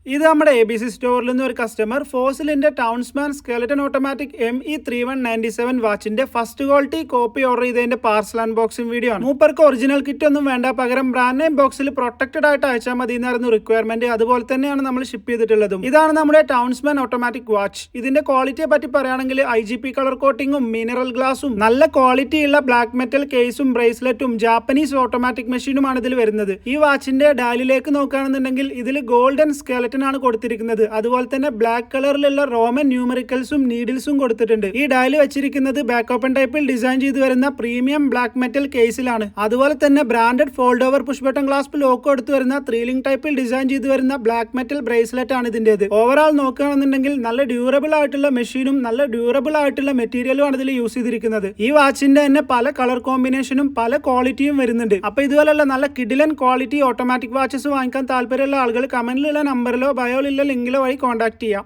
ഇത് നമ്മുടെ ABC സ്റ്റോറിൽ നിന്ന് ഒരു കസ്റ്റമർ ഫോസിലിന്റെ ടൗൺസ്മാൻ സ്കെലറ്റൻ ഓട്ടോമാറ്റിക് ME3197 വാച്ചിന്റെ ഫസ്റ്റ് ക്വാളിറ്റി കോപ്പി ഓർഡർ ചെയ്തതിന്റെ പാർസൽ അൺബോക്സിംഗ് വീഡിയോ ആണ്. മൂപ്പർക്ക് ഒറിജിനൽ കിറ്റ് ഒന്നും വേണ്ട, പകരം ബ്രാൻഡ് നെയിം ബോക്സിൽ പ്രൊട്ടക്റ്റഡ് ആയിട്ട് അയച്ചാൽ മതി എന്നായിരുന്നു റിക്വയർമെന്റ്. അതുപോലെ തന്നെയാണ് നമ്മൾ ഷിപ്പ് ചെയ്തിട്ടുള്ളതും. ഇതാണ് നമ്മുടെ ടൗൺസ്മാൻ ഓട്ടോമാറ്റിക് വാച്ച്. ഇതിന്റെ ക്വാളിറ്റിയെ പറ്റി പറയുകയാണെങ്കിൽ IGP കളർ കോട്ടിങ്ങും മിനറൽ ഗ്ലാസും നല്ല ക്വാളിറ്റിയുള്ള ബ്ലാക്ക് മെറ്റൽ കേസും ബ്രേസ്ലെറ്റും ജാപ്പനീസ് ഓട്ടോമാറ്റിക് മെഷീനുമാണ് ഇതിൽ വരുന്നത്. ഈ വാച്ചിന്റെ ഡയലിലേക്ക് നോക്കുകയാണെന്നുണ്ടെങ്കിൽ ഇതിൽ ഗോൾഡൻ സ്കെലറ്റൻ ആണ് കൊടുത്തിരിക്കുന്നത്. അതുപോലെ തന്നെ ബ്ലാക്ക് കളറിലുള്ള റോമൻ ന്യൂമറിക്കൽസും നീഡിൽസും കൊടുത്തിട്ടുണ്ട്. ഈ ഡയൽ വെച്ചിരിക്കുന്നത് ബാക്ക് ഓപ്പൺ ടൈപ്പിൽ ഡിസൈൻ ചെയ്ത് വരുന്ന പ്രീമിയം ബ്ലാക്ക് മെറ്റൽ കേസിലാണ്. അതുപോലെ തന്നെ branded fold over push button clasp lock കൊടുത്തു വരുന്ന 3 ലിങ്ക് ടൈപ്പിൽ ഡിസൈൻ ചെയ്ത് വരുന്ന ബ്ലാക്ക് മെറ്റൽ ബ്രേസ്ലെറ്റ് ആണ് ഇതിന്റേത്. ഓവറാൾ നോക്കുകയാണെന്നുണ്ടെങ്കിൽ നല്ല ഡ്യൂറബിൾ ആയിട്ടുള്ള മെഷീനും നല്ല ഡ്യൂറബിൾ ആയിട്ടുള്ള മെറ്റീരിയലും ആണ് ഇതിൽ യൂസ് ചെയ്തിരിക്കുന്നത്. ഈ വാച്ചിന്റെ തന്നെ പല കളർ കോമ്പിനേഷനും പല ക്വാളിറ്റിയും വരുന്നുണ്ട്. അപ്പൊ ഇതുപോലുള്ള നല്ല കിഡിലൻ ക്വാളിറ്റി ഓട്ടോമാറ്റിക് വാച്ചസ് വാങ്ങിക്കാൻ താല്പര്യമുള്ള ആളുകൾ കമന്റിലുള്ള നമ്പറിലോ ബയോയിലുള്ള ലിങ്കിലോ വഴി കോൺടാക്ട് ചെയ്യാം.